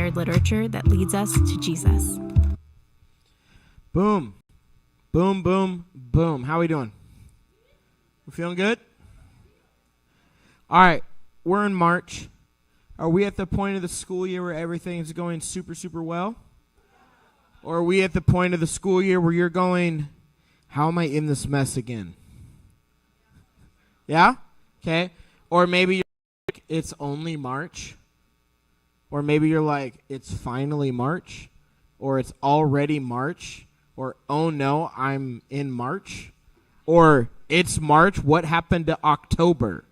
Bible-inspired literature that leads us to Jesus. Boom. Boom, boom, boom. How we doing? We feeling good? All right. We're in March. Are we at the point of the school year where everything is going super, super well? Or are we at the point of the school year where you're going, how am I in this mess again? Yeah? Okay. Or maybe you're like, it's only March. Or maybe you're like, it's finally March. Or it's already March. Or, oh no, I'm in March. Or, it's March, what happened to October?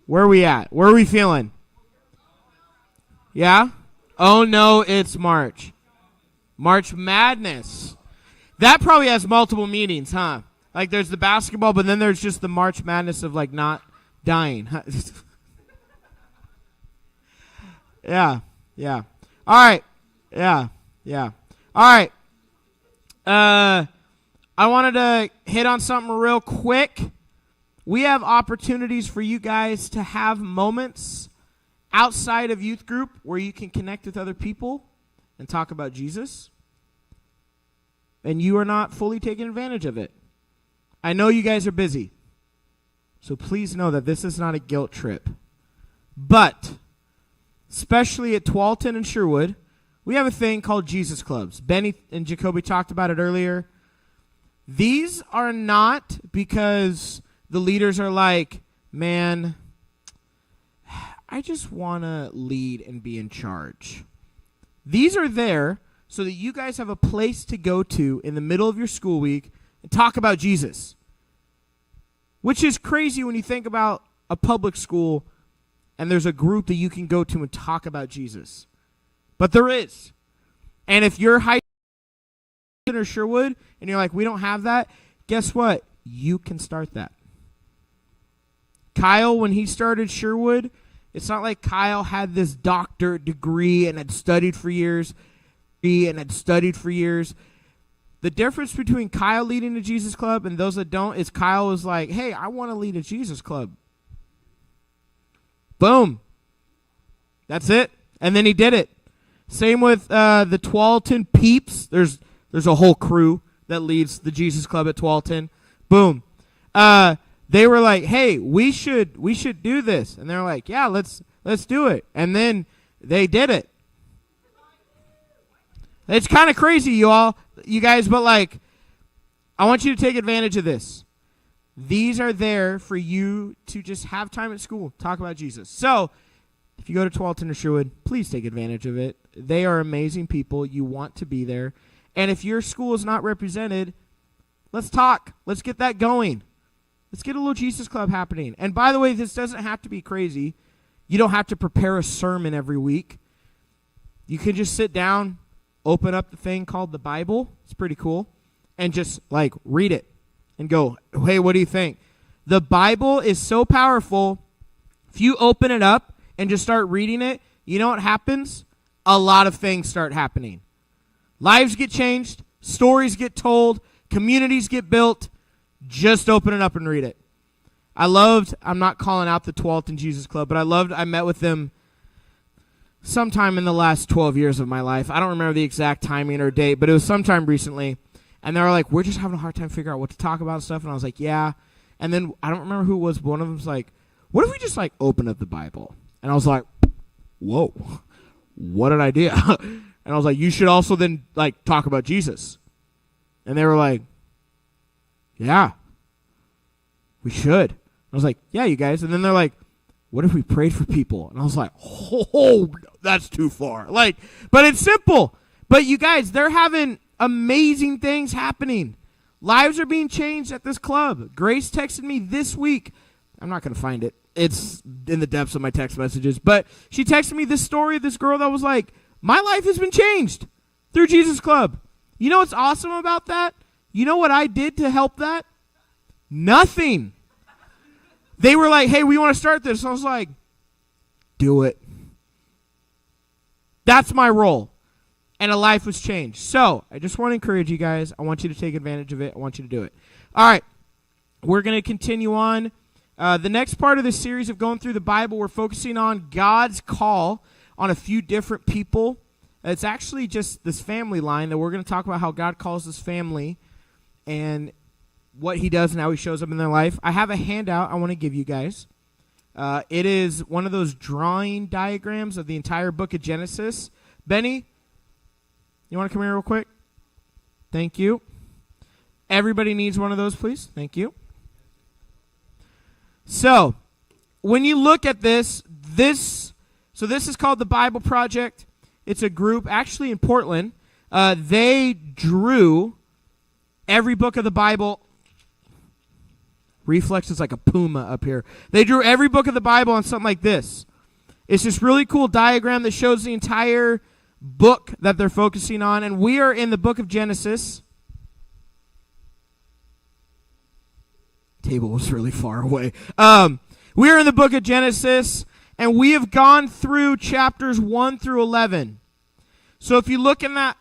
Where are we at? Where are we feeling? Yeah? Oh no, it's March. March Madness. That probably has multiple meanings, huh? Like there's the basketball, but then there's just the March Madness of like not dying. Yeah. All right. Yeah. All right. I wanted to hit on something real quick. We have opportunities for you guys to have moments outside of youth group where you can connect with other people and talk about Jesus. And you are not fully taking advantage of it. I know you guys are busy. So please know that this is not a guilt trip. But, especially at Tualatin and Sherwood, we have a thing called Jesus Clubs. Benny and Jacoby talked about it earlier. These are not because the leaders are like, man, I just want to lead and be in charge. These are there so that you guys have a place to go to in the middle of your school week and talk about Jesus. Which is crazy when you think about a public school and there's a group that you can go to and talk about Jesus. But there is. And if you're high school or Sherwood and you're like, we don't have that, guess what? You can start that. Kyle, when he started Sherwood, it's not like Kyle had this doctorate degree and had studied for years. The difference between Kyle leading a Jesus Club and those that don't is Kyle was like, hey, I want to lead a Jesus Club. Boom. That's it. And then he did it. Same with the Tualatin Peeps. There's a whole crew that leads the Jesus Club at Tualatin. Boom. They were like, hey, we should do this. And they're like, yeah, let's do it. And then they did it. It's kind of crazy, you guys, but like, I want you to take advantage of this. These are there for you to just have time at school, talk about Jesus. So, if you go to Tualatin or Sherwood, please take advantage of it. They are amazing people. You want to be there. And if your school is not represented, let's talk. Let's get that going. Let's get a little Jesus Club happening. And by the way, this doesn't have to be crazy. You don't have to prepare a sermon every week. You can just sit down, open up the thing called the Bible. It's pretty cool. And just like read it and go, hey, what do you think? The Bible is so powerful. If you open it up and just start reading it, you know what happens? A lot of things start happening. Lives get changed. Stories get told. Communities get built. Just open it up and read it. I'm not calling out the Tualatin Jesus Club, but I met with them sometime in the last 12 years of my life. I don't remember the exact timing or date, but it was sometime recently. And they were like, we're just having a hard time figuring out what to talk about and stuff. And I was like, yeah. And then I don't remember who it was, but one of them was like, what if we just like open up the Bible? And I was like, whoa, what an idea. And I was like, you should also then like talk about Jesus. And they were like, yeah, we should. I was like, yeah, you guys. And then they're like, what if we prayed for people? And I was like, oh, that's too far. Like, but it's simple. But you guys, they're having amazing things happening. Lives are being changed at this club. Grace texted me this week. I'm not going to find it. It's in the depths of my text messages. But she texted me this story of this girl that was like, my life has been changed through Jesus Club. You know what's awesome about that? You know what I did to help that? Nothing. They were like, hey, we want to start this. I was like, do it. That's my role. And a life was changed. So I just want to encourage you guys. I want you to take advantage of it. I want you to do it. All right. We're going to continue on. The next part of this series of going through the Bible, we're focusing on God's call on a few different people It's actually just this family line that we're going to talk about how God calls us family and what he does and how he shows up in their life. I have a handout I want to give you guys. It is one of those drawing diagrams of the entire book of Genesis. Benny, you want to come here real quick? Thank you. Everybody needs one of those, please. Thank you. So, when you look at this is called the Bible Project. It's a group, actually in Portland. They drew every book of the Bible. Reflex is like a puma up here. They drew every book of the Bible on something like this. It's this really cool diagram that shows the entire book that they're focusing on. And we are in the book of Genesis. Table was really far away. We are in the book of Genesis, and we have gone through chapters 1 through 11. So if you look in that,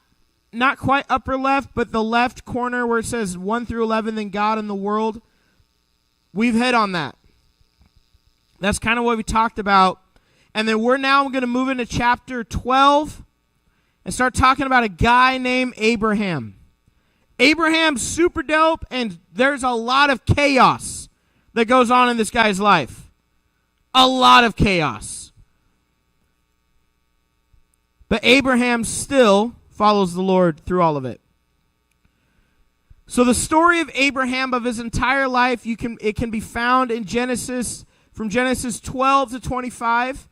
not quite upper left, but the left corner where it says 1 through 11, then God and the world, we've hit on that. That's kind of what we talked about. And then we're now going to move into chapter 12 and start talking about a guy named Abraham. Abraham's super dope, and there's a lot of chaos that goes on in this guy's life. A lot of chaos. But Abraham still follows the Lord through all of it. So the story of Abraham, of his entire life, it can be found in Genesis, from Genesis 12 to 25.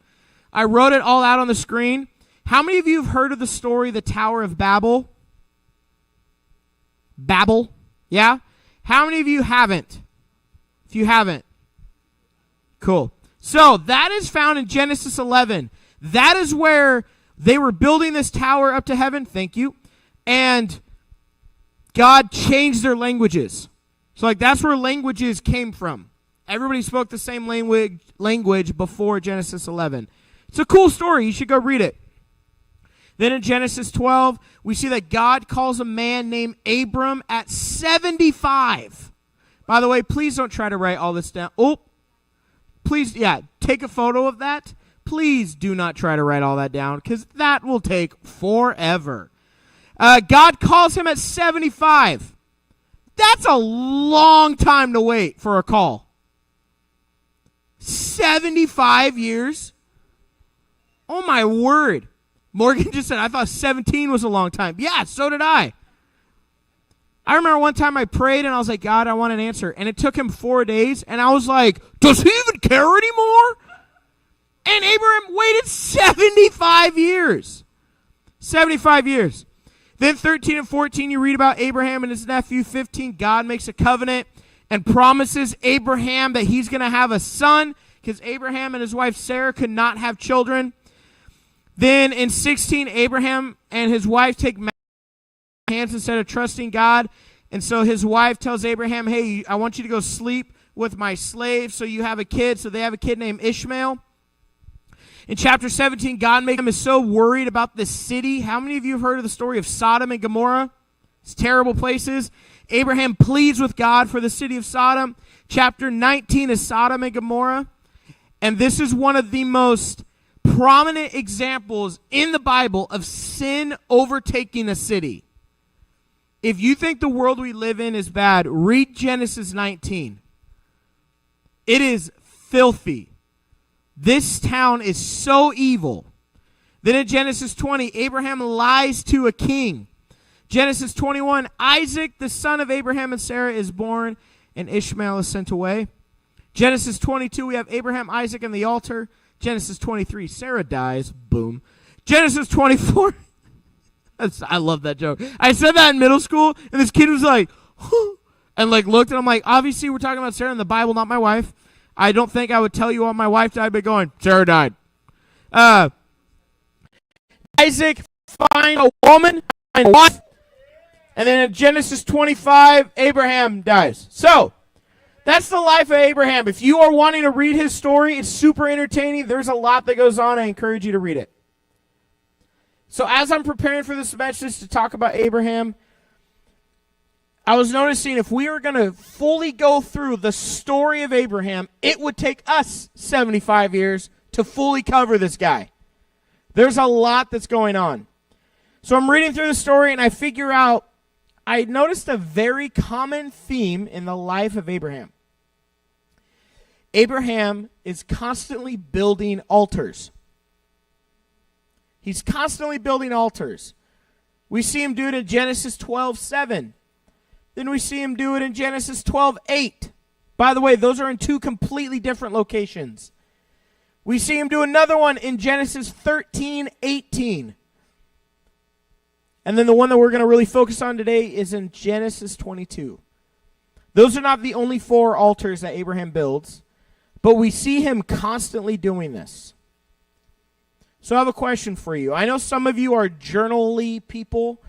I wrote it all out on the screen. How many of you have heard of the story, the Tower of Babel? Babel? Yeah? How many of you haven't? If you haven't. Cool. So that is found in Genesis 11. That is where they were building this tower up to heaven. Thank you. And God changed their languages. So that's where languages came from. Everybody spoke the same language before Genesis 11. It's a cool story. You should go read it. Then in Genesis 12, we see that God calls a man named Abram at 75. By the way, please don't try to write all this down. Oh, please, take a photo of that. Please do not try to write all that down, because that will take forever. God calls him at 75. That's a long time to wait for a call. 75 years? Oh, my word. Morgan just said, I thought 17 was a long time. Yeah, so did I. I remember one time I prayed and I was like, God, I want an answer. And it took him 4 days. And I was like, does he even care anymore? And Abraham waited 75 years. 75 years. Then 13 and 14, you read about Abraham and his nephew. 15, God makes a covenant and promises Abraham that he's going to have a son, because Abraham and his wife Sarah could not have children. Then in 16, Abraham and his wife take hands instead of trusting God. And so his wife tells Abraham, hey, I want you to go sleep with my slave so you have a kid. So they have a kid named Ishmael. In chapter 17, God makes him so worried about the city. How many of you have heard of the story of Sodom and Gomorrah? It's terrible places. Abraham pleads with God for the city of Sodom. Chapter 19 is Sodom and Gomorrah. And this is one of the most prominent examples in the Bible of sin overtaking a city. If you think the world we live in is bad, read Genesis 19. It is filthy. This town is so evil. Then in Genesis 20, Abraham lies to a king. Genesis 21, Isaac, the son of Abraham and Sarah, is born, and Ishmael is sent away. Genesis 22, we have Abraham, Isaac, and the altar. Genesis 23, Sarah dies. Boom. Genesis 24, I love that joke. I said that in middle school, and this kid was like, huh, and like looked, and I'm like, obviously we're talking about Sarah in the Bible, not my wife. I don't think I would tell you how my wife died, but going, Sarah died. Isaac find a woman, find a wife, and then in Genesis 25, Abraham dies. So, that's the life of Abraham. If you are wanting to read his story, it's super entertaining. There's a lot that goes on. I encourage you to read it. So as I'm preparing for this message to talk about Abraham, I was noticing if we were going to fully go through the story of Abraham, it would take us 75 years to fully cover this guy. There's a lot that's going on. So I'm reading through the story, and I noticed a very common theme in the life of Abraham. Abraham is constantly building altars. He's constantly building altars. We see him do it in Genesis 12:7. Then we see him do it in Genesis 12:8. By the way, those are in two completely different locations. We see him do another one in Genesis 13:18. And then the one that we're going to really focus on today is in Genesis 22. Those are not the only 4 altars that Abraham builds, but we see him constantly doing this. So I have a question for you. I know some of you are journal-y people.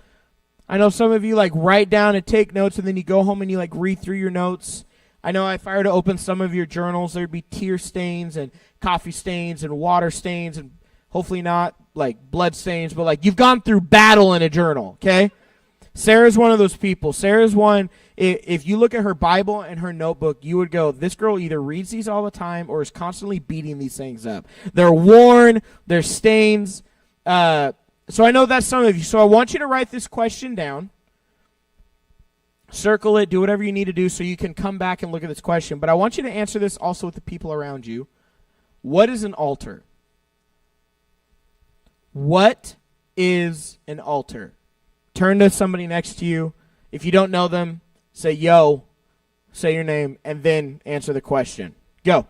I know some of you like write down and take notes, and then you go home and you like read through your notes. I know if I were to open some of your journals, there'd be tear stains and coffee stains and water stains, and hopefully not like blood stains, but like you've gone through battle in a journal, okay? Sarah's one of those people. Sarah's one, if you look at her Bible and her notebook, you would go, this girl either reads these all the time or is constantly beating these things up. They're worn, they're stains. So I know that's some of you. So I want you to write this question down. Circle it, do whatever you need to do so you can come back and look at this question. But I want you to answer this also with the people around you. What is an altar? What is an altar? Turn to somebody next to you. If you don't know them, say, yo, say your name, and then answer the question. Go.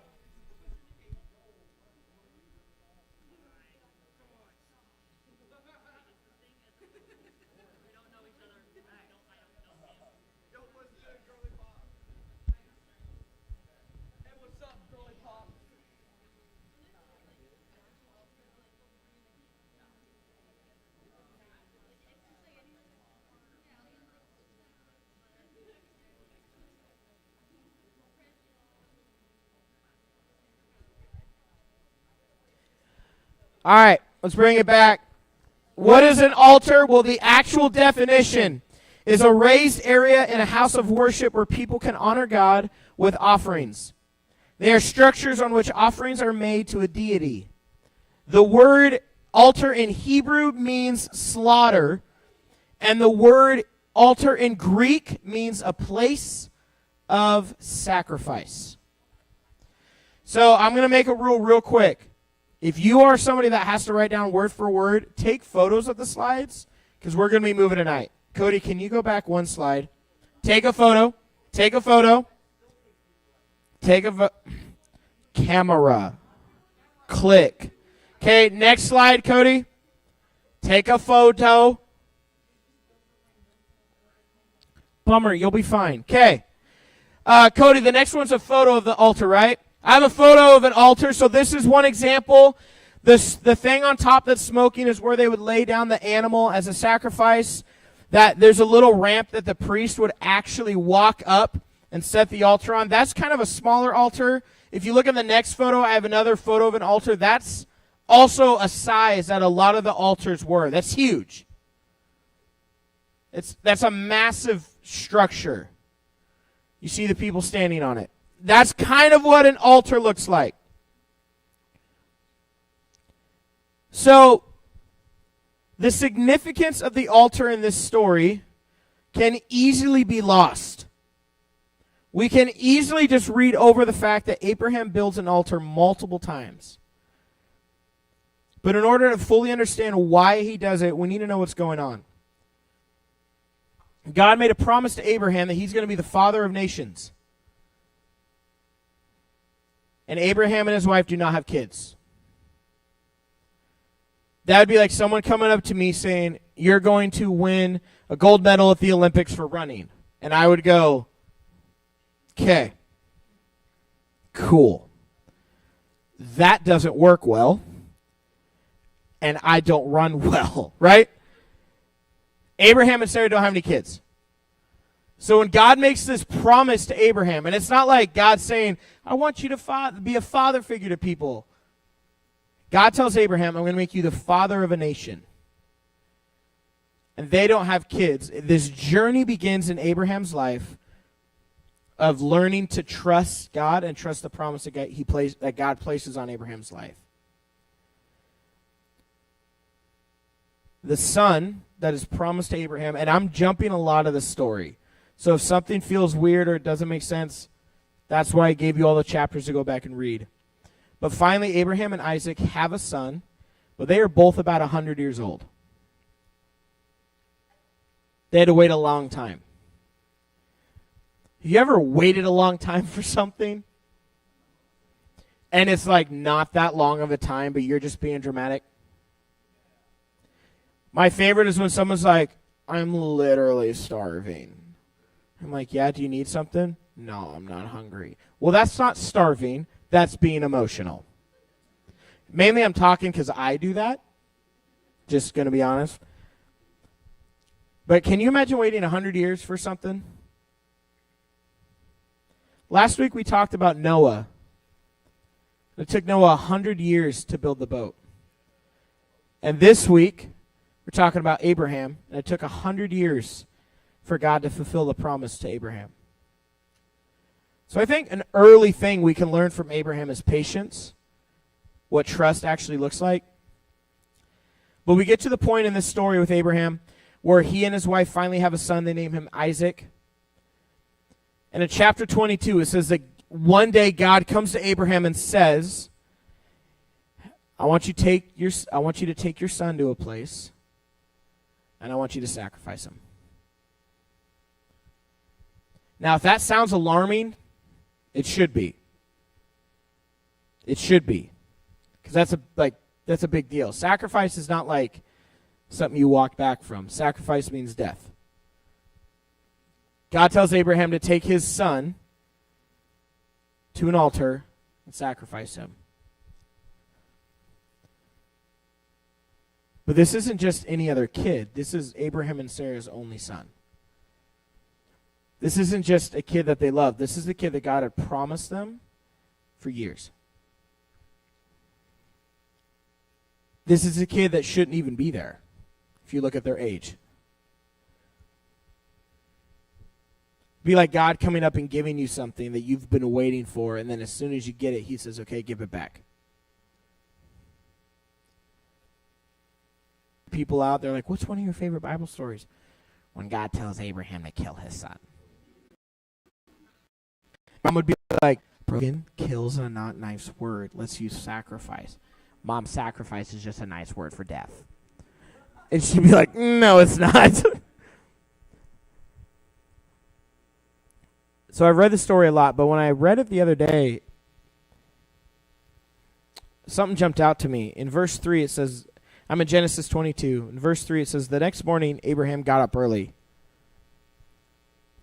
All right, let's bring it back. What is an altar? Well, the actual definition is a raised area in a house of worship where people can honor God with offerings. They are structures on which offerings are made to a deity. The word altar in Hebrew means slaughter, and the word altar in Greek means a place of sacrifice. So I'm going to make a rule real quick. If you are somebody that has to write down word for word, take photos of the slides because we're going to be moving tonight. Cody, can you go back one slide? Take a photo. Take a photo. Take a camera. Click. Okay, next slide, Cody. Take a photo. Bummer, you'll be fine. Okay. Cody, the next one's a photo of the altar, right? I have a photo of an altar, so this is one example. The thing on top that's smoking is where they would lay down the animal as a sacrifice. That there's a little ramp that the priest would actually walk up and set the altar on. That's kind of a smaller altar. If you look at the next photo, I have another photo of an altar. That's also a size that a lot of the altars were. That's huge. That's a massive structure. You see the people standing on it. That's kind of what an altar looks like. So, the significance of the altar in this story can easily be lost. We can easily just read over the fact that Abraham builds an altar multiple times. But in order to fully understand why he does it, we need to know what's going on. God made a promise to Abraham that he's going to be the father of nations. And Abraham and his wife do not have kids. That would be like someone coming up to me saying, you're going to win a gold medal at the Olympics for running. And I would go, okay, cool. That doesn't work well. And I don't run well, right? Abraham and Sarah don't have any kids. So when God makes this promise to Abraham, and it's not like God saying, I want you to be a father figure to people. God tells Abraham, I'm going to make you the father of a nation. And they don't have kids. This journey begins in Abraham's life of learning to trust God and trust the promise that God places on Abraham's life. The son that is promised to Abraham, and I'm jumping a lot of the story. So if something feels weird or it doesn't make sense, that's why I gave you all the chapters to go back and read. But finally, Abraham and Isaac have a son, but they are both about 100 years old. They had to wait a long time. Have you ever waited a long time for something? And it's like not that long of a time, but you're just being dramatic? My favorite is when someone's like, I'm literally starving. I'm like, yeah, do you need something? No, I'm not hungry. Well, that's not starving. That's being emotional. Mainly I'm talking because I do that. Just going to be honest. But can you imagine waiting 100 years for something? Last week we talked about Noah. It took Noah 100 years to build the boat. And this week we're talking about Abraham, and it took 100 years for God to fulfill the promise to Abraham. So I think an early thing we can learn from Abraham is patience, what trust actually looks like. But we get to the point in this story with Abraham where he and his wife finally have a son. They name him Isaac. And in chapter 22, it says that one day God comes to Abraham and says, I want you to take your son to a place, and I want you to sacrifice him. Now, if that sounds alarming, it should be. It should be. Because that's a big deal. Sacrifice is not like something you walk back from. Sacrifice means death. God tells Abraham to take his son to an altar and sacrifice him. But this isn't just any other kid. This is Abraham and Sarah's only son. This isn't just a kid that they love. This is the kid that God had promised them for years. This is a kid that shouldn't even be there if you look at their age. Be like God coming up and giving you something that you've been waiting for, and then as soon as you get it, he says, okay, give it back. People out there are like, what's one of your favorite Bible stories? When God tells Abraham to kill his son. Mom would be like, broken kills a not nice word. Let's use sacrifice. Mom, sacrifice is just a nice word for death. And she'd be like, no, it's not. So I've read the story a lot, but when I read it the other day, something jumped out to me. In verse 3, it says, I'm in Genesis 22. In verse 3, it says, the next morning, Abraham got up early.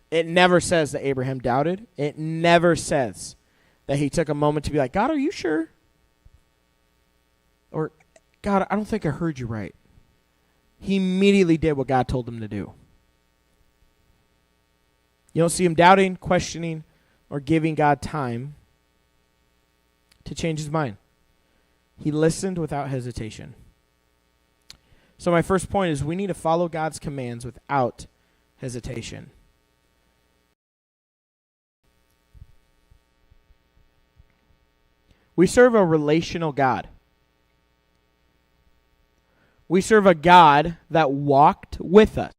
It never says that Abraham doubted. It never says that he took a moment to be like, God, are you sure? Or, God, I don't think I heard you right. He immediately did what God told him to do. You don't see him doubting, questioning, or giving God time to change his mind. He listened without hesitation. So my first point is we need to follow God's commands without hesitation. We serve a relational God. We serve a God that walked with us.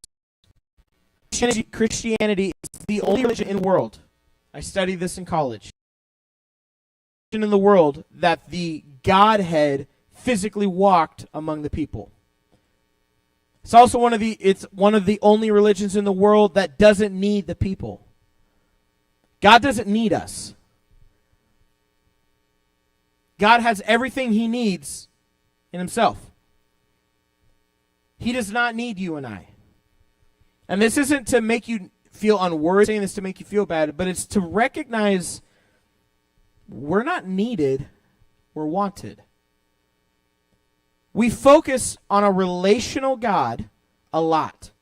Christianity is the only religion in the world. I studied this in college. In the world that the Godhead physically walked among the people. It's also one of the only religions in the world that doesn't need the people. God doesn't need us. God has everything he needs in himself. He does not need you and I. And this isn't to make you feel unworthy, saying this to make you feel bad, but it's to recognize we're not needed, we're wanted. We focus on a relational God a lot.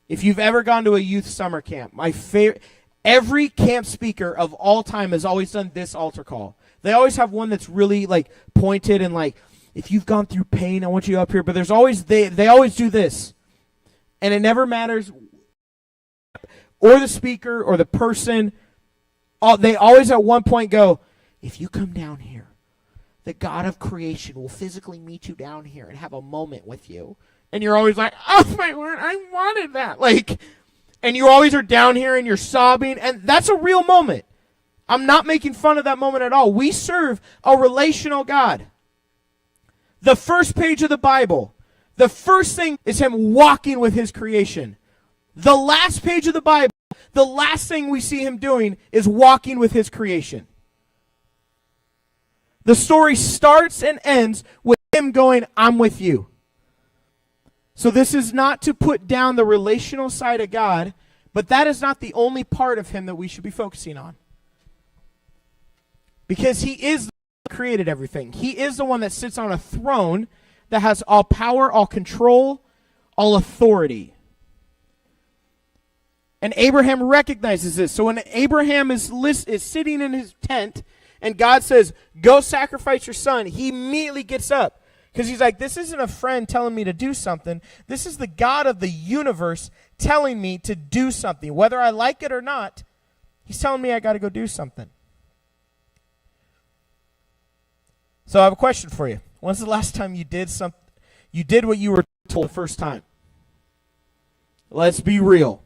If you've ever gone to a youth summer camp, every camp speaker of all time has always done this altar call. They always have one that's really like pointed and like, if you've gone through pain, I want you up here. But there's always, they always do this. And it never matters, or the speaker or the person, they always at one point go, if you come down here, the God of creation will physically meet you down here and have a moment with you And you're always like, oh my word, I wanted that. Like, and you always are down here and you're sobbing. And that's a real moment. I'm not making fun of that moment at all. We serve a relational God. The first page of the Bible, the first thing is him walking with his creation. The last page of the Bible, the last thing we see him doing is walking with his creation. The story starts and ends with him going, I'm with you. So this is not to put down the relational side of God, but that is not the only part of him that we should be focusing on. Because he is the one that created everything. He is the one that sits on a throne that has all power, all control, all authority. And Abraham recognizes this. So when Abraham is sitting in his tent and God says, go sacrifice your son, he immediately gets up. Because he's like, this isn't a friend telling me to do something. This is the God of the universe telling me to do something. Whether I like it or not, he's telling me I got to go do something. So I have a question for you. When's the last time you did what you were told the first time? Let's be real.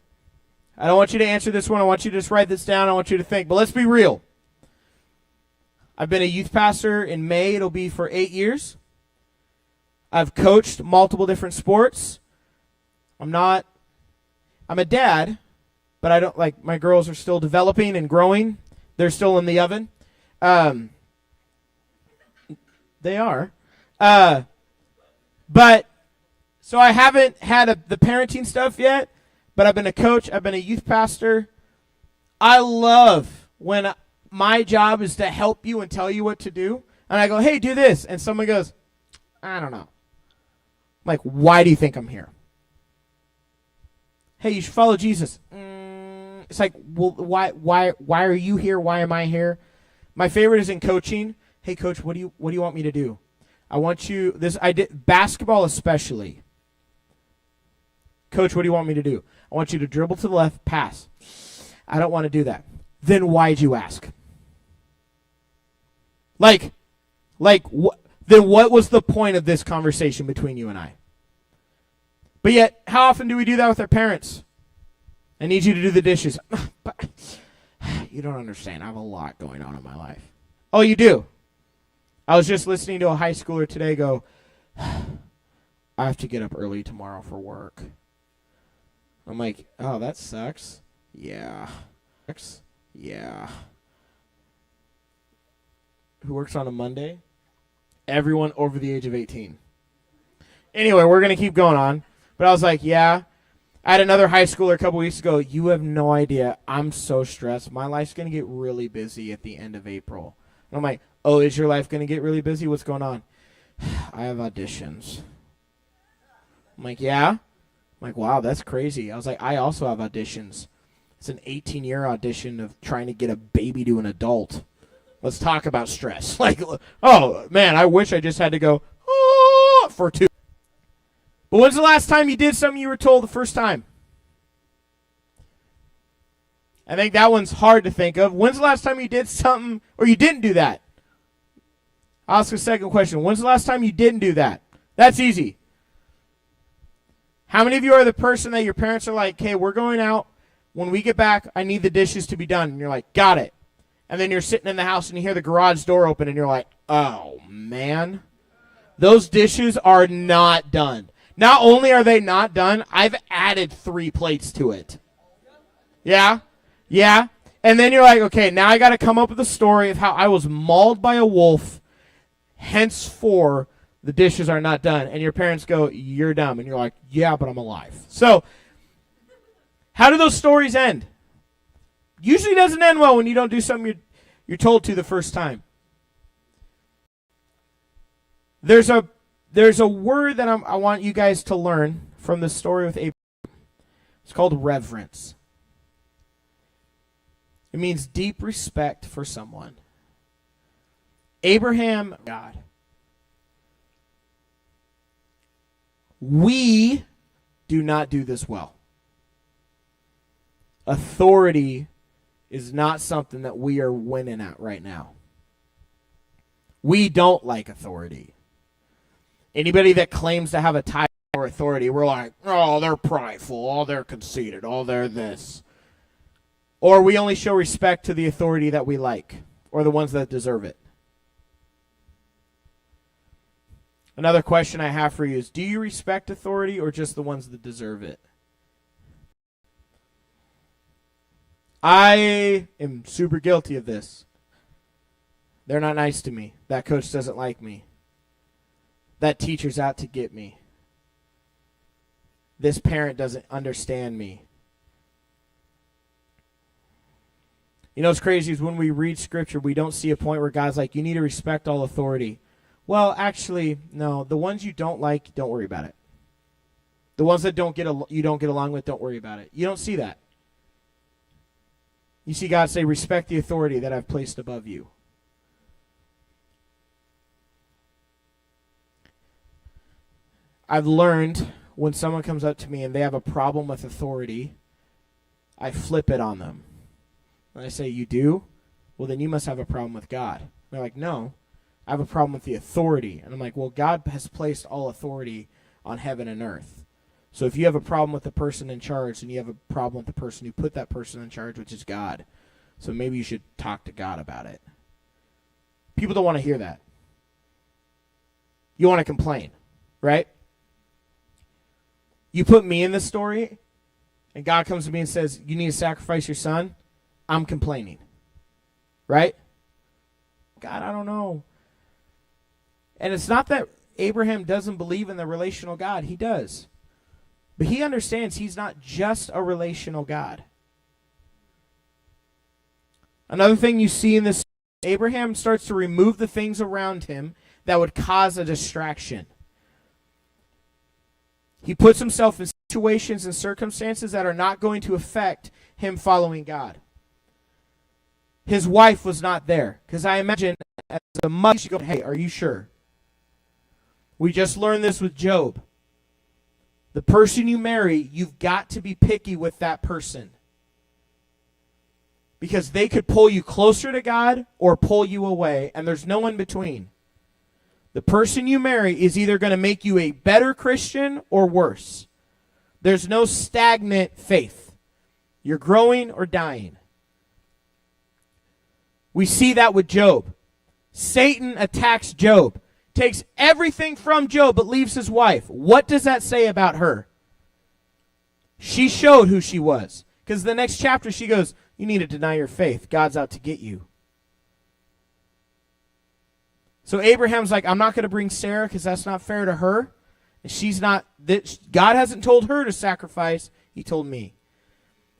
I don't want you to answer this one. I want you to just write this down. I want you to think. But let's be real. I've been a youth pastor in May. It'll be for 8 years. I've coached multiple different sports. I'm a dad, but I don't like, my girls are still developing and growing. They're still in the oven. They are. But, so I haven't had the parenting stuff yet, but I've been a coach. I've been a youth pastor. I love when my job is to help you and tell you what to do. And I go, hey, do this. And someone goes, I don't know. I'm like, why do you think I'm here? Hey, you should follow Jesus. It's like, well, why are you here? Why am I here? My favorite is in coaching. Hey, coach, what do you want me to do? I want you, I did basketball especially. Coach, what do you want me to do? I want you to dribble to the left, pass. I don't want to do that. Then why'd you ask? Then what was the point of this conversation between you and I? But yet, how often do we do that with our parents? I need you to do the dishes. But you don't understand. I have a lot going on in my life. Oh, you do? I was just listening to a high schooler today go, I have to get up early tomorrow for work. I'm like, oh, that sucks. Yeah. Yeah. Who works on a Monday? Everyone over the age of 18. Anyway, we're going to keep going on. But I was like, yeah. I had another high schooler a couple weeks ago. You have no idea. I'm so stressed. My life's going to get really busy at the end of April. And I'm like, oh, is your life going to get really busy? What's going on? I have auditions. I'm like, yeah? I'm like, wow, that's crazy. I was like, I also have auditions. It's an 18-year audition of trying to get a baby to an adult. Let's talk about stress. Like, oh, man, I wish I just had to go for 2. But when's the last time you did something you were told the first time? I think that one's hard to think of. When's the last time you did something or you didn't do that? I'll ask a second question. When's the last time you didn't do that? That's easy. How many of you are the person that your parents are like, hey, we're going out. When we get back, I need the dishes to be done. And you're like, got it. And then you're sitting in the house and you hear the garage door open and you're like, oh, man. Those dishes are not done. Not only are they not done, I've added 3 plates to it. Yeah? Yeah? And then you're like, okay, now I got to come up with a story of how I was mauled by a wolf, henceforth the dishes are not done. And your parents go, you're dumb. And you're like, yeah, but I'm alive. So, how do those stories end? Usually doesn't end well when you don't do something you're told to the first time. There's a word that I want you guys to learn from the story with Abraham. It's called reverence. It means deep respect for someone. Abraham, God. We do not do this well. Authority is not something that we are winning at right now. We don't like authority. Anybody that claims to have a title or authority, we're like, oh, they're prideful, oh, they're conceited, oh, they're this. Or we only show respect to the authority that we like, or the ones that deserve it. Another question I have for you is, do you respect authority or just the ones that deserve it? I am super guilty of this. They're not nice to me. That coach doesn't like me. That teacher's out to get me. This parent doesn't understand me. You know what's crazy is when we read Scripture, we don't see a point where God's like, you need to respect all authority. Well, actually, no. The ones you don't like, don't worry about it. The ones that you don't get along with, don't worry about it. You don't see that. You see God say, respect the authority that I've placed above you. I've learned when someone comes up to me and they have a problem with authority, I flip it on them. And I say, you do? Well, then you must have a problem with God. And they're like, no, I have a problem with the authority. And I'm like, well, God has placed all authority on heaven and earth. So if you have a problem with the person in charge, then you have a problem with the person who put that person in charge, which is God. So maybe you should talk to God about it. People don't want to hear that. You want to complain, right? You put me in this story, and God comes to me and says, you need to sacrifice your son. I'm complaining, right? God, I don't know. And it's not that Abraham doesn't believe in the relational God. He does. But he understands he's not just a relational God. Another thing you see in this, Abraham starts to remove the things around him that would cause a distraction. He puts himself in situations and circumstances that are not going to affect him following God. His wife was not there, because I imagine as a mother, she goes, hey, are you sure? We just learned this with Job. The person you marry, you've got to be picky with that person. Because they could pull you closer to God or pull you away, and there's no in between. The person you marry is either going to make you a better Christian or worse. There's no stagnant faith. You're growing or dying. We see that with Job. Satan attacks Job, takes everything from Job but leaves his wife. What does that say about her? She showed who she was. Because the next chapter she goes, you need to deny your faith. God's out to get you. So Abraham's like, I'm not going to bring Sarah because that's not fair to her. She's not, God hasn't told her to sacrifice. He told me.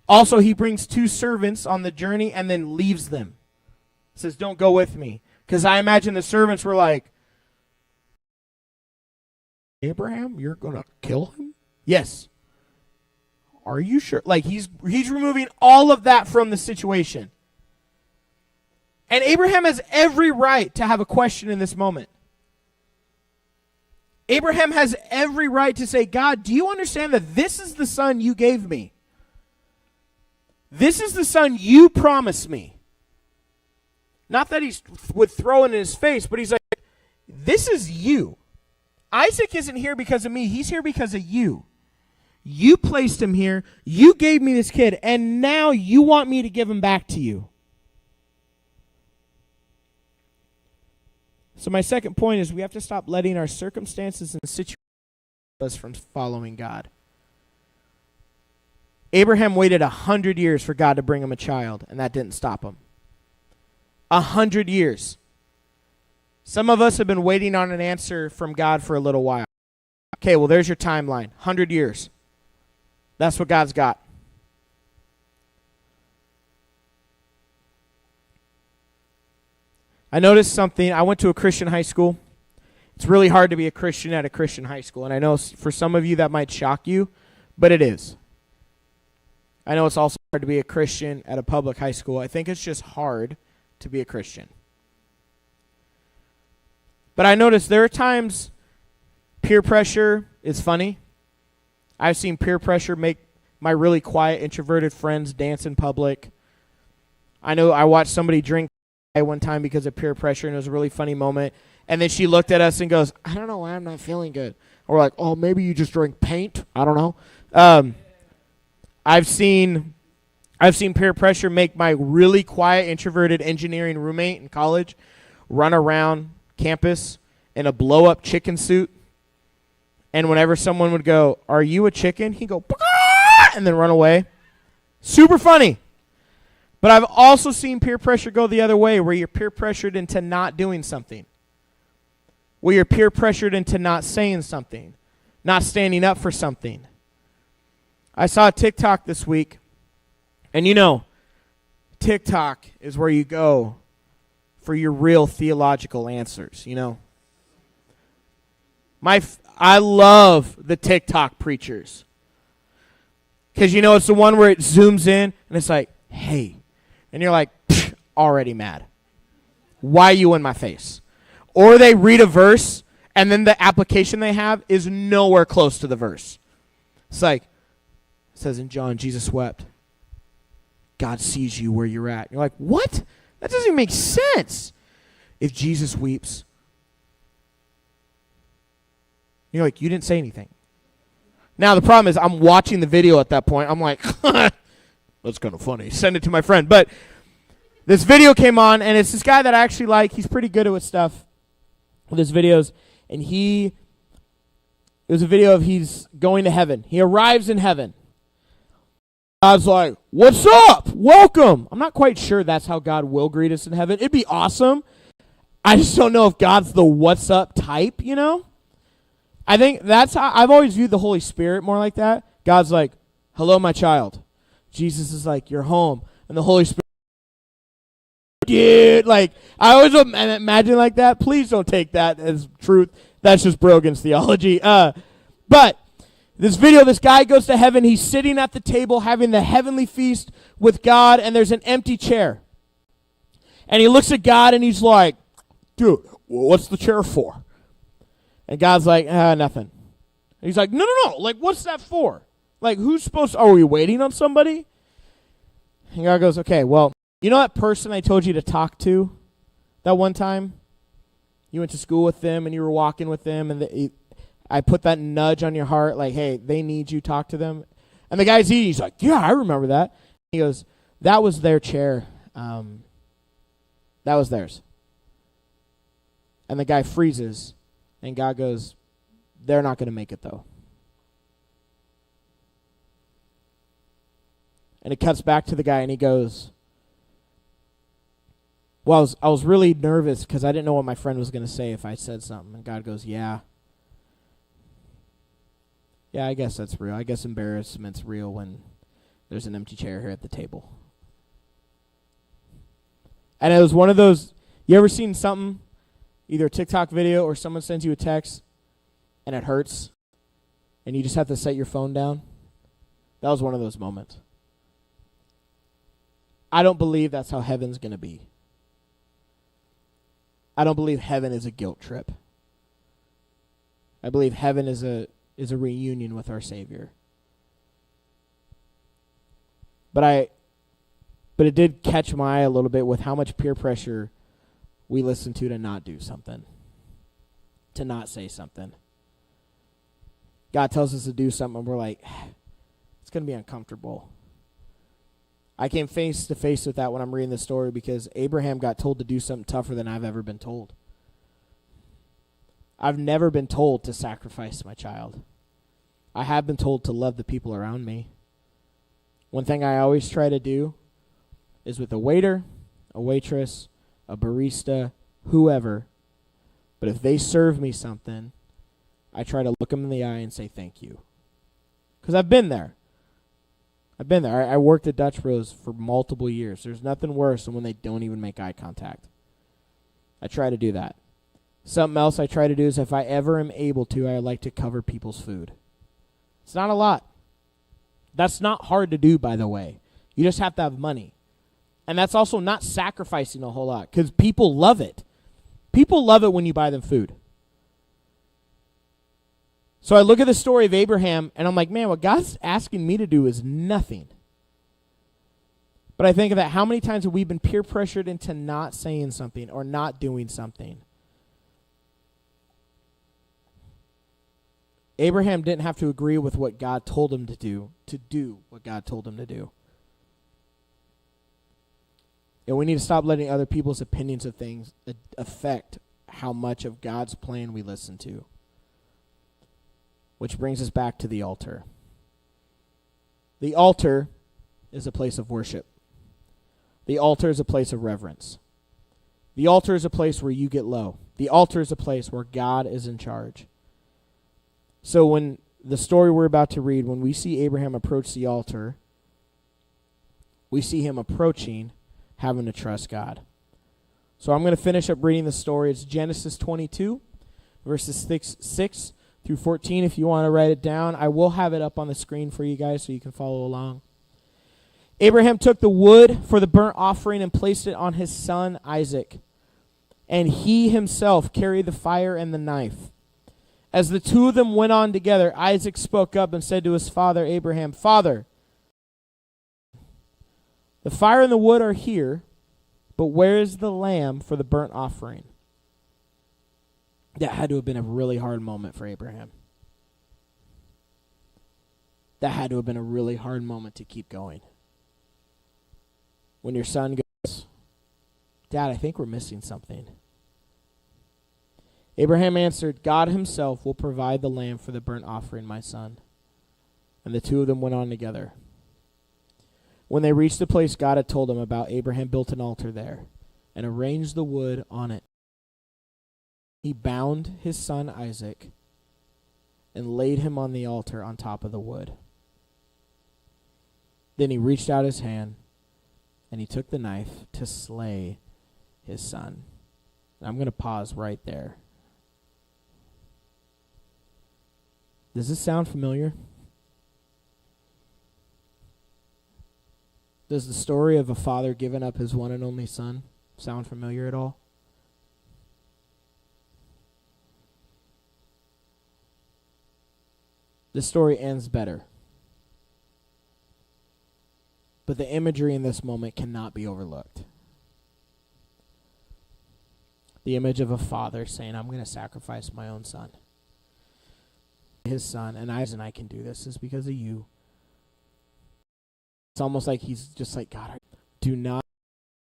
Also, he brings 2 servants on the journey and then leaves them. Says, don't go with me. Because I imagine the servants were like, Abraham, you're going to kill him? Yes. Are you sure? Like, he's removing all of that from the situation. And Abraham has every right to have a question in this moment. Abraham has every right to say, God, do you understand that this is the son you gave me? This is the son you promised me. Not that he would throw it in his face, but he's like, this is you. Isaac isn't here because of me. He's here because of you. You placed him here. You gave me this kid, and now you want me to give him back to you. So my second point is we have to stop letting our circumstances and situations keep us from following God. Abraham waited 100 years for God to bring him a child, and that didn't stop him. 100 years. Some of us have been waiting on an answer from God for a little while. Okay, well, there's your timeline. 100 years. That's what God's got. I noticed something. I went to a Christian high school. It's really hard to be a Christian at a Christian high school. And I know for some of you that might shock you, but it is. I know it's also hard to be a Christian at a public high school. I think it's just hard to be a Christian. But I noticed there are times peer pressure is funny. I've seen peer pressure make my really quiet, introverted friends dance in public. I know I watched somebody drink one time because of peer pressure, and it was a really funny moment. And then she looked at us and goes, I don't know why I'm not feeling good. Or like, oh, maybe you just drink paint. I don't know. I've seen peer pressure make my really quiet, introverted engineering roommate in college run around campus in a blow-up chicken suit. And whenever someone would go, are you a chicken? He'd go, "Bah!" and then run away. Super funny. But I've also seen peer pressure go the other way, where you're peer pressured into not doing something. Where you're peer pressured into not saying something, not standing up for something. I saw a TikTok this week, and you know, TikTok is where you go for your real theological answers, you know. I love the TikTok preachers. Because, you know, it's the one where it zooms in, and it's like, hey. And you're like, already mad. Why are you in my face? Or they read a verse, and then the application they have is nowhere close to the verse. It's like, it says in John, Jesus wept. God sees you where you're at. You're like, what? That doesn't even make sense. If Jesus weeps, you're like, you didn't say anything. Now, the problem is I'm watching the video at that point. I'm like, that's kind of funny. Send it to my friend. But this video came on, and it's this guy that I actually like. He's pretty good at stuff with his videos. And it was a video of he's going to heaven. He arrives in heaven. God's like, what's up? Welcome. I'm not quite sure that's how God will greet us in heaven. It'd be awesome. I just don't know if God's the what's up type, you know? I think that's how I've always viewed the Holy Spirit more like that. God's like, hello, my child. Jesus is like, you're home. And the Holy Spirit, dude, like, I always imagine like that. Please don't take that as truth. That's just Brogan's theology. But this video, this guy goes to heaven. He's sitting at the table having the heavenly feast with God, and there's an empty chair. And he looks at God, and he's like, dude, what's the chair for? And God's like, nothing. And he's like, no. Like, what's that for? Like, are we waiting on somebody? And God goes, okay, well, you know that person I told you to talk to that one time? You went to school with them, and you were walking with them, and I put that nudge on your heart, like, hey, they need you, talk to them. And the guy's eating. He's like, yeah, I remember that. He goes, that was their chair. That was theirs. And the guy freezes. And God goes, they're not going to make it, though. And it cuts back to the guy, and he goes, well, I was really nervous because I didn't know what my friend was going to say if I said something. And God goes, yeah. Yeah, I guess that's real. I guess embarrassment's real when there's an empty chair here at the table. And it was one of those, you ever seen something, either a TikTok video or someone sends you a text and it hurts and you just have to set your phone down? That was one of those moments. I don't believe that's how heaven's going to be. I don't believe heaven is a guilt trip. I believe heaven is a reunion with our Savior. But it did catch my eye a little bit with how much peer pressure we listen to not do something, to not say something. God tells us to do something, and we're like, it's going to be uncomfortable. I came face to face with that when I'm reading this story because Abraham got told to do something tougher than I've ever been told. I've never been told to sacrifice my child. I have been told to love the people around me. One thing I always try to do is with a waiter, a waitress, a barista, whoever, but if they serve me something, I try to look them in the eye and say thank you. Because I've been there. I worked at Dutch Bros for multiple years. There's nothing worse than when they don't even make eye contact. I try to do that. Something else I try to do is if I ever am able to, I like to cover people's food. It's not a lot. That's not hard to do, by the way. You just have to have money. And that's also not sacrificing a whole lot because people love it. People love it when you buy them food. So I look at the story of Abraham, and I'm like, man, what God's asking me to do is nothing. But I think of that, how many times have we been peer pressured into not saying something or not doing something? Abraham didn't have to agree with what God told him to do what God told him to do. And we need to stop letting other people's opinions of things affect how much of God's plan we listen to. Which brings us back to the altar. The altar is a place of worship. The altar is a place of reverence. The altar is a place where you get low. The altar is a place where God is in charge. So when the story we're about to read, when we see Abraham approach the altar, we see him approaching having to trust God. So I'm going to finish up reading the story. It's Genesis 22, verses 6 through 14. If you want to write it down, I will have it up on the screen for you guys so you can follow along. Abraham took the wood for the burnt offering and placed it on his son Isaac. And he himself carried the fire and the knife. As the two of them went on together, Isaac spoke up and said to his father Abraham, "Father, the fire and the wood are here, but where is the lamb for the burnt offering?" That had to have been a really hard moment for Abraham. That had to have been a really hard moment to keep going. When your son goes, "Dad, I think we're missing something." Abraham answered, "God himself will provide the lamb for the burnt offering, my son." And the two of them went on together. When they reached the place God had told them about, Abraham built an altar there and arranged the wood on it. He bound his son Isaac and laid him on the altar on top of the wood. Then he reached out his hand and he took the knife to slay his son. And I'm going to pause right there. Does this sound familiar? Does the story of a father giving up his one and only son sound familiar at all? The story ends better. But the imagery in this moment cannot be overlooked. The image of a father saying, "I'm going to sacrifice my own son." His son, and I can do this, is because of you. It's almost like he's just like, "God, do not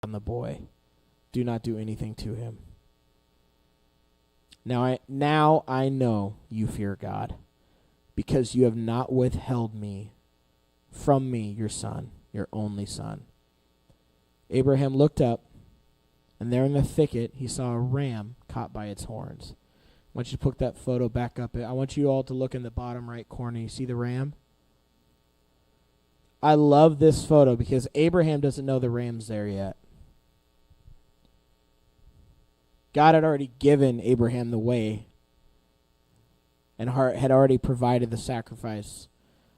on the boy. Do not do anything to him. Now I know you fear God, because you have not withheld from me, your son, your only son." Abraham looked up, and there in the thicket he saw a ram caught by its horns. I want you to put that photo back up. I want you all to look in the bottom right corner. You see the ram? I love this photo because Abraham doesn't know the ram's there yet. God had already given Abraham the way and had already provided the sacrifice,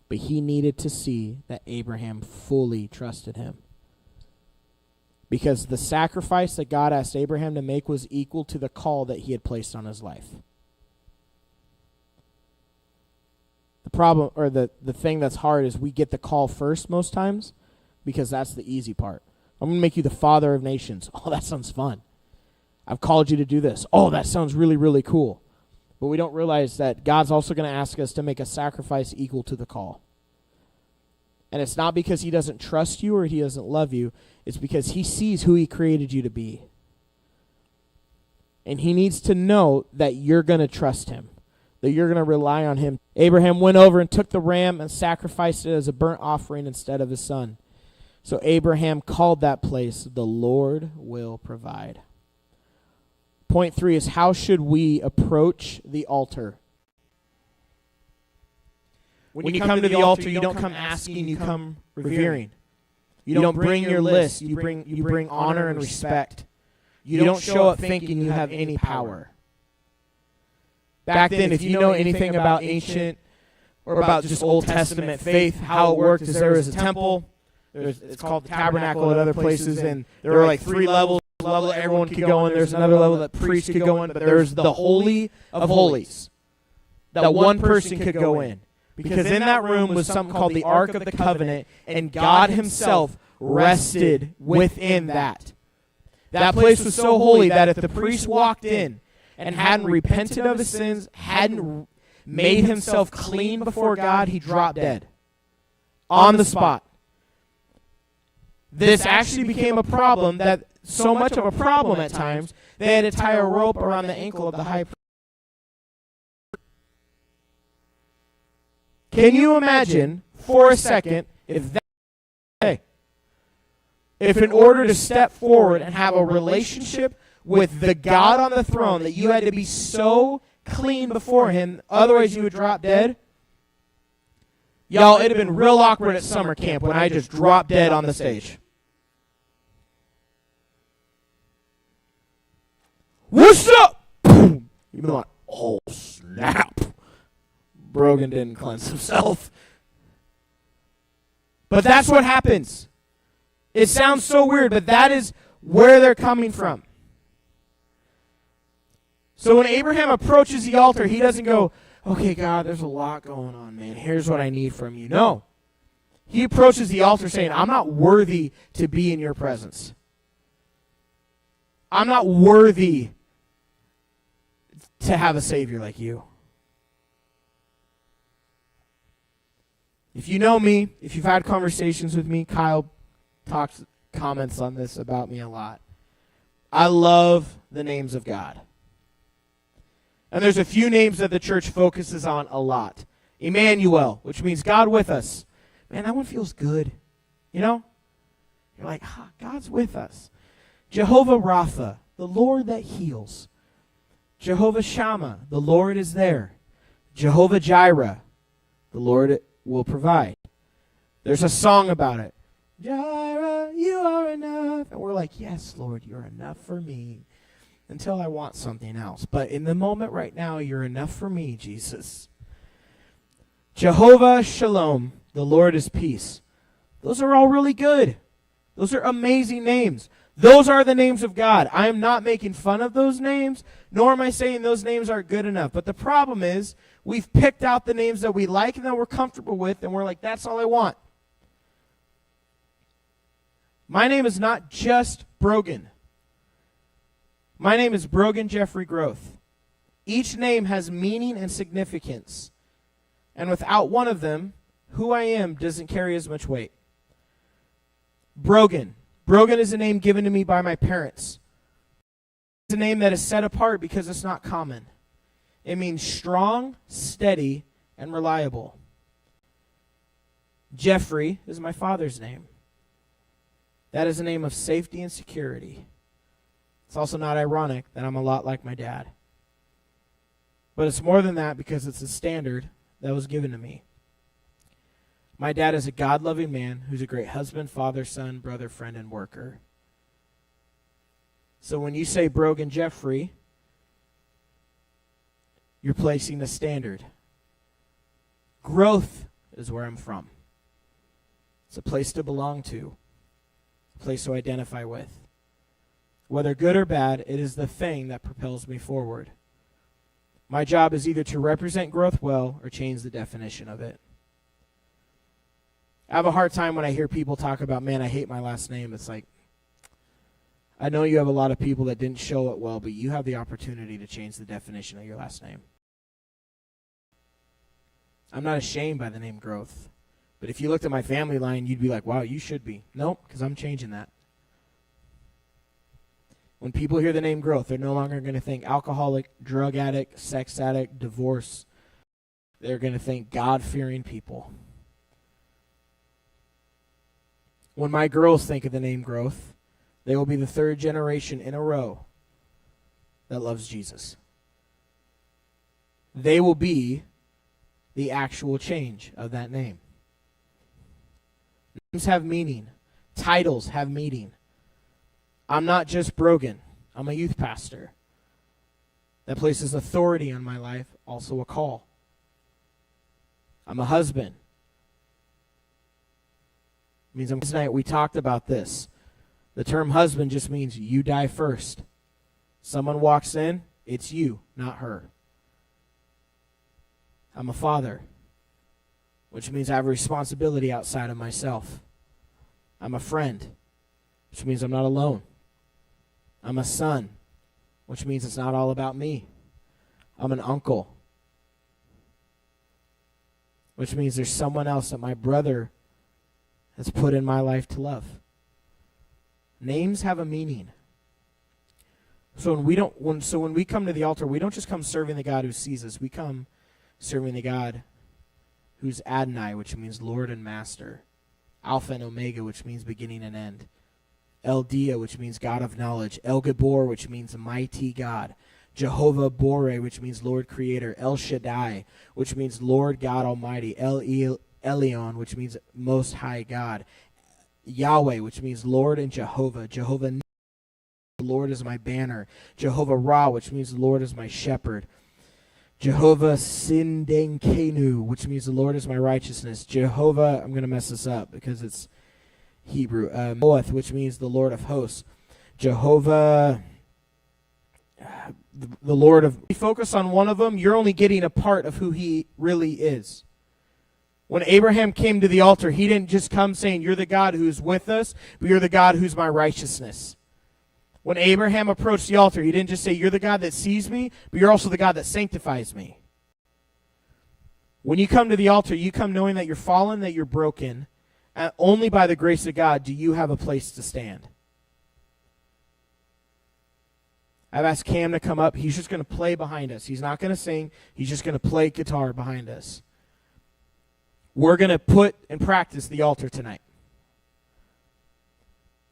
but he needed to see that Abraham fully trusted him. Because the sacrifice that God asked Abraham to make was equal to the call that he had placed on his life. The problem, or the thing that's hard, is we get the call first most times because that's the easy part. I'm going to make you the father of nations. Oh, that sounds fun. I've called you to do this. Oh, that sounds really, really cool. But we don't realize that God's also going to ask us to make a sacrifice equal to the call. And it's not because he doesn't trust you or he doesn't love you. It's because he sees who he created you to be. And he needs to know that you're going to trust him, that you're going to rely on him. Abraham went over and took the ram and sacrificed it as a burnt offering instead of his son. So Abraham called that place, "The Lord will provide." Point 3 is, how should we approach the altar? When you come to the altar, you don't come asking, you come revering. You don't bring your list, you bring honor and respect. You don't show up thinking you have any power. Back then, if you know anything about ancient or about just Old Testament faith, how it worked is there was a temple. It's called the tabernacle at other places, and there were like 3 levels. Level that everyone could go in. There's another level that priests could go in, but there's the Holy of Holies that one person could go in. Because in that room was something called the Ark of the Covenant, and God himself rested within that. That place was so holy that if the priest walked in and hadn't repented of his sins, hadn't made himself clean before God, he dropped dead on the spot. This actually became a problem, that so much of a problem at times, they had to tie a rope around the ankle of the high priest. Can you imagine for a second if in order to step forward and have a relationship with the God on the throne, that you had to be so clean before him, otherwise you would drop dead? Y'all, it'd have been real awkward at summer camp when I just dropped dead on the stage. What's up? Boom. You'd be like, oh, snap. Brogan didn't cleanse himself. But that's what happens. It sounds so weird, but that is where they're coming from. So when Abraham approaches the altar, he doesn't go, okay, God, there's a lot going on, man. Here's what I need from you. No. He approaches the altar saying, I'm not worthy to be in your presence. I'm not worthy to have a Savior like you. If you know me, if you've had conversations with me, Kyle comments on this about me a lot. I love the names of God. And there's a few names that the church focuses on a lot. Emmanuel, which means God with us. Man, that one feels good. You know? You're like, God's with us. Jehovah Rapha, the Lord that heals. Jehovah Shammah, the Lord is there. Jehovah Jireh, the Lord will provide. There's a song about it. Jireh, you are enough. And we're like, yes, Lord, you're enough for me until I want something else. But in the moment right now, you're enough for me, Jesus. Jehovah Shalom, the Lord is peace. Those are all really good. Those are amazing names. Those are the names of God. I am not making fun of those names, nor am I saying those names aren't good enough. But the problem is, we've picked out the names that we like and that we're comfortable with, and we're like, that's all I want. My name is not just Brogan. My name is Brogan Jeffrey Groth. Each name has meaning and significance. And without one of them, who I am doesn't carry as much weight. Brogan. Brogan is a name given to me by my parents. It's a name that is set apart because it's not common. It means strong, steady, and reliable. Jeffrey is my father's name. That is a name of safety and security. It's also not ironic that I'm a lot like my dad. But it's more than that because it's a standard that was given to me. My dad is a God-loving man who's a great husband, father, son, brother, friend, and worker. So when you say Brogan Jeffrey, you're placing a standard. Growth is where I'm from. It's a place to belong to, a place to identify with. Whether good or bad, it is the thing that propels me forward. My job is either to represent growth well or change the definition of it. I have a hard time when I hear people talk about, man, I hate my last name. It's like, I know you have a lot of people that didn't show it well, but you have the opportunity to change the definition of your last name. I'm not ashamed by the name Growth. But if you looked at my family line, you'd be like, wow, you should be. Nope, because I'm changing that. When people hear the name Growth, they're no longer going to think alcoholic, drug addict, sex addict, divorce. They're going to think God-fearing people. When my girls think of the name Growth, they will be the third generation in a row that loves Jesus. They will be the actual change of that name. Names have meaning. Titles have meaning. I'm not just Brogan. I'm a youth pastor. That places authority on my life, also a call. I'm a husband. It means tonight we talked about this. The term husband just means you die first. Someone walks in, it's you, not her. I'm a father, which means I have a responsibility outside of myself. I'm a friend, which means I'm not alone. I'm a son, which means it's not all about me. I'm an uncle. which means there's someone else that my brother has put in my life to love. Names have a meaning. So when we come to the altar, we don't just come serving the God who sees us. We come serving the God who's Adonai, which means Lord and Master. Alpha and Omega, which means beginning and end. El Dia, which means God of knowledge. El Gabor, which means mighty God. Jehovah Boreh, which means Lord Creator. El Shaddai, which means Lord God Almighty. El Elyon, which means Most High God. Yahweh, which means Lord and Jehovah. Jehovah Nissi, the Lord is my banner. Jehovah Ra, which means the Lord is my shepherd. Jehovah Sindenkenu, which means the Lord is my righteousness. Jehovah, I'm going to mess this up because it's Hebrew. Moath, which means the Lord of hosts. Jehovah, the Lord of... If you focus on one of them, you're only getting a part of who he really is. When Abraham came to the altar, he didn't just come saying, you're the God who's with us, but you're the God who's my righteousness. When Abraham approached the altar, he didn't just say, you're the God that sees me, but you're also the God that sanctifies me. When you come to the altar, you come knowing that you're fallen, that you're broken, and only by the grace of God do you have a place to stand. I've asked Cam to come up. He's just going to play behind us. He's not going to sing. He's just going to play guitar behind us. We're going to put and practice the altar tonight.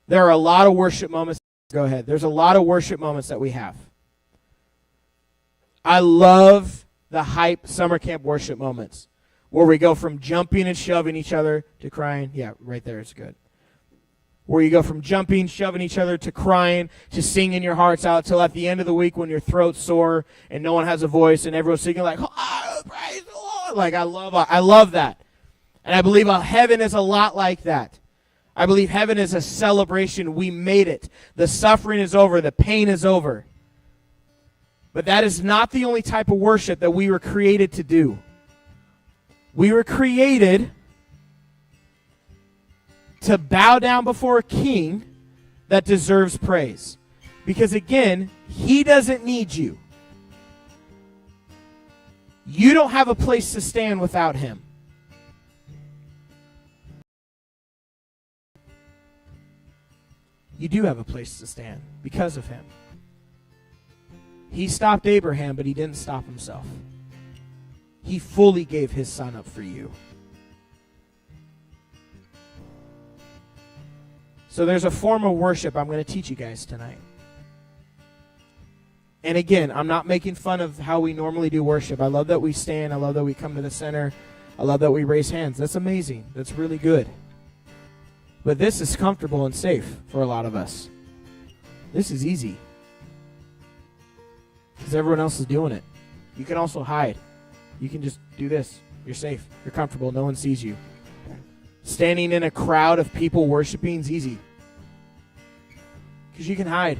There are a lot of worship moments. Go ahead. There's a lot of worship moments that we have. I love the hype summer camp worship moments where we go from jumping and shoving each other to crying. Yeah, right there is good. Where you go from jumping, shoving each other to crying, to singing your hearts out till at the end of the week when your throat's sore and no one has a voice and everyone's singing like, oh, praise the Lord. Like I love that. And I believe heaven is a lot like that. I believe heaven is a celebration. We made it. The suffering is over. The pain is over. But that is not the only type of worship that we were created to do. We were created to bow down before a king that deserves praise. Because again, he doesn't need you. You don't have a place to stand without him. You do have a place to stand because of him. He stopped Abraham, but he didn't stop himself. He fully gave his son up for you. So there's a form of worship I'm going to teach you guys tonight. And again, I'm not making fun of how we normally do worship. I love that we stand. I love that we come to the center. I love that we raise hands. That's amazing. That's really good. But this is comfortable and safe for a lot of us. This is easy. Because everyone else is doing it. You can also hide. You can just do this. You're safe. You're comfortable. No one sees you. Standing in a crowd of people worshiping is easy. Because you can hide.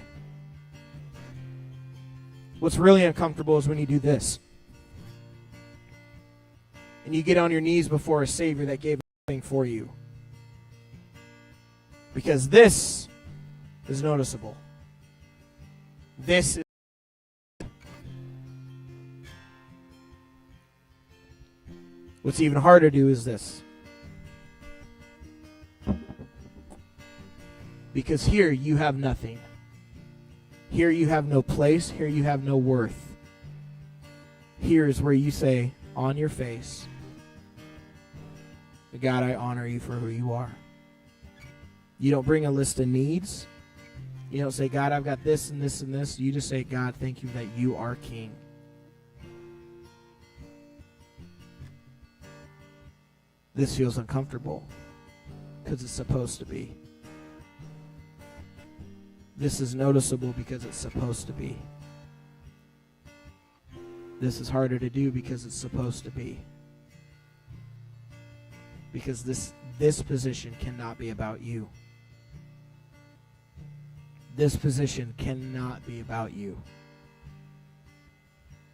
What's really uncomfortable is when you do this. And you get on your knees before a Savior that gave everything for you. Because this is noticeable. This is... What's even harder to do is this. Because here you have nothing. Here you have no place. Here you have no worth. Here is where you say, on your face, God, I honor you for who you are. You don't bring a list of needs. You don't say, God, I've got this and this and this. You just say, God, thank you that you are King. This feels uncomfortable because it's supposed to be. This is noticeable because it's supposed to be. This is harder to do because it's supposed to be. Because this position cannot be about you. This position cannot be about you.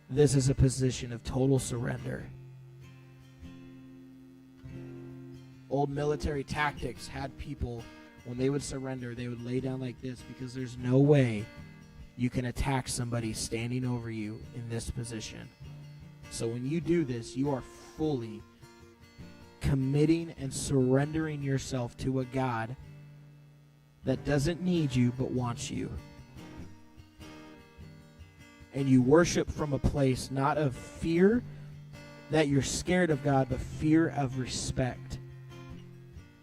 This is a position of total surrender. Old military tactics had people, when they would surrender, they would lay down like this because there's no way you can attack somebody standing over you in this position. So when you do this, you are fully committing and surrendering yourself to a God that doesn't need you but wants you. And you worship from a place not of fear that you're scared of God, but fear of respect.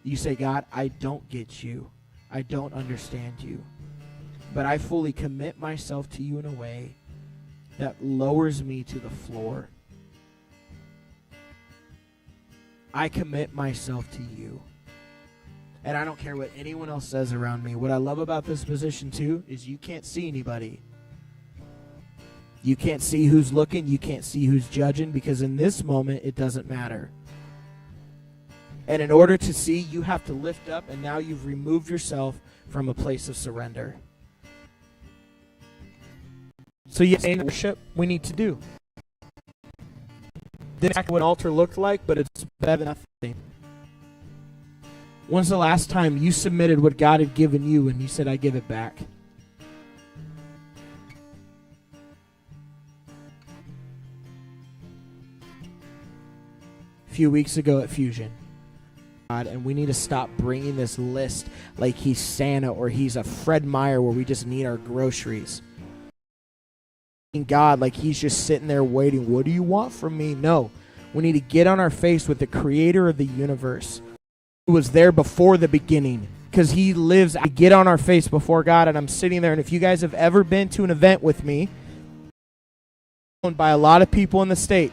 You say, God, I don't get you. I don't understand you. But I fully commit myself to you in a way that lowers me to the floor. I commit myself to you. And I don't care what anyone else says around me. What I love about this position too is you can't see anybody. You can't see who's looking. You can't see who's judging, because in this moment, it doesn't matter. And in order to see, you have to lift up, and now you've removed yourself from a place of surrender. So yes, in worship, we need to do. This is exactly what an altar looked like, but it's better than nothing. When's the last time you submitted what God had given you and you said, I give it back? A few weeks ago at Fusion, and we need to stop bringing this list like he's Santa or he's a Fred Meyer where we just need our groceries. God, like he's just sitting there waiting. What do you want from me? No, we need to get on our face with the creator of the universe, who was there before the beginning, because he lives. I get on our face before God, and I'm sitting there. And if you guys have ever been to an event with me, owned by a lot of people in the state,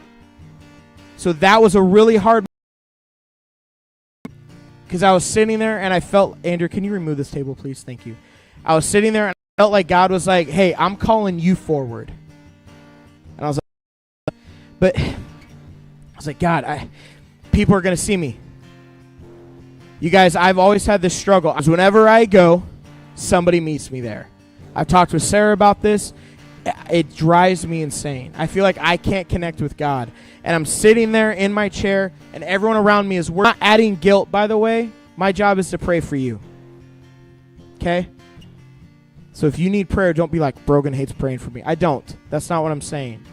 so that was a really hard, because I was sitting there and I felt, Andrew, can you remove this table, please? Thank you. I was sitting there and I felt like God was like, hey, I'm calling you forward. And I was like, but I was like, God, people are going to see me. You guys, I've always had this struggle. Whenever I go, somebody meets me there. I've talked with Sarah about this. It drives me insane. I feel like I can't connect with God. And I'm sitting there in my chair, and everyone around me is, we're not adding guilt, by the way. My job is to pray for you. Okay? So if you need prayer, don't be like, Brogan hates praying for me. I don't. That's not what I'm saying.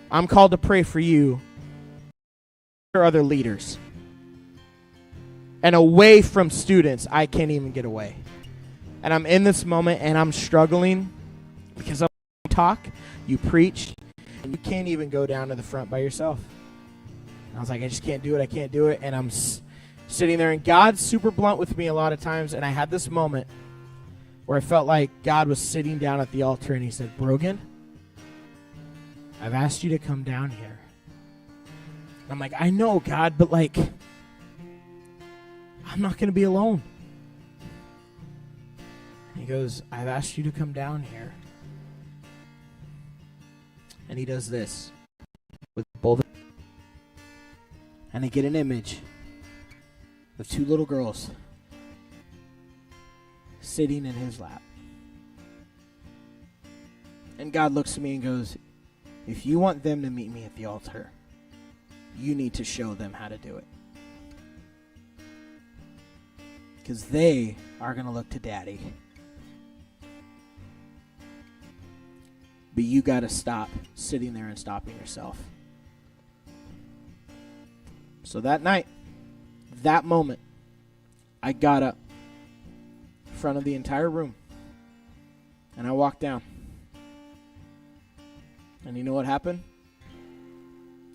I'm called to pray for you or other leaders. And away from students, I can't even get away. And I'm in this moment, and I'm struggling because I talk, you preach, and you can't even go down to the front by yourself. And I was like, I just can't do it. I can't do it. And I'm sitting there, and God's super blunt with me a lot of times. And I had this moment where I felt like God was sitting down at the altar, and he said, Brogan, I've asked you to come down here. And I'm like, I know, God, but like, I'm not going to be alone. And he goes, I've asked you to come down here. And he does this with both. And I get an image of two little girls sitting in his lap. And God looks at me and goes, if you want them to meet me at the altar, you need to show them how to do it. Because they are going to look to Daddy. But you got to stop sitting there and stopping yourself. So that night, that moment, I got up in front of the entire room. And I walked down. And you know what happened?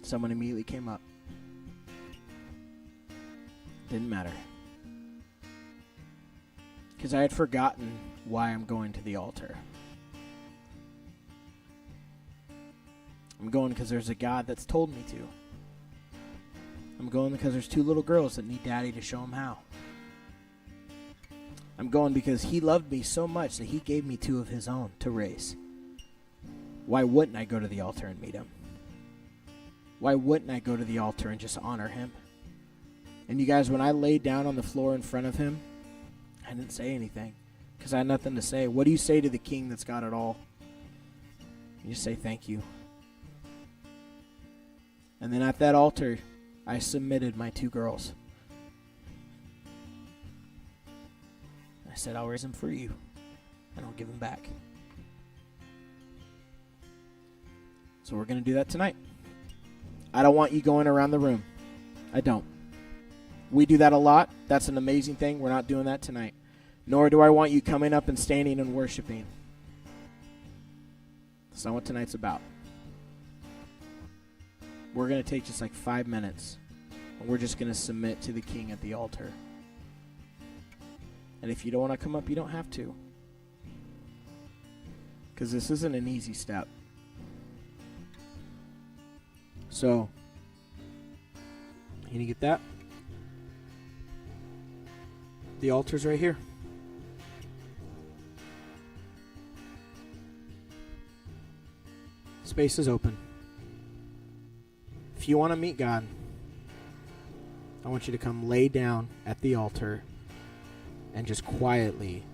Someone immediately came up. Didn't matter. Because I had forgotten why I'm going to the altar. I'm going because there's a God that's told me to. I'm going because there's two little girls that need Daddy to show them how. I'm going because he loved me so much that he gave me two of his own to raise. Why wouldn't I go to the altar and meet him? Why wouldn't I go to the altar and just honor him? And you guys, when I laid down on the floor in front of him, I didn't say anything because I had nothing to say. What do you say to the king that's got it all? You just say thank you. And then at that altar, I submitted my two girls. I said, I'll raise them for you, and I'll give them back. So we're going to do that tonight. I don't want you going around the room. I don't. We do that a lot. That's an amazing thing. We're not doing that tonight. Nor do I want you coming up and standing and worshiping. That's not what tonight's about. We're going to take just like 5 minutes, and we're just going to submit to the King at the altar. And if you don't want to come up, you don't have to. Because this isn't an easy step. So, can you get that? The altar's right here. Space is open. If you want to meet God, I want you to come lay down at the altar and just quietly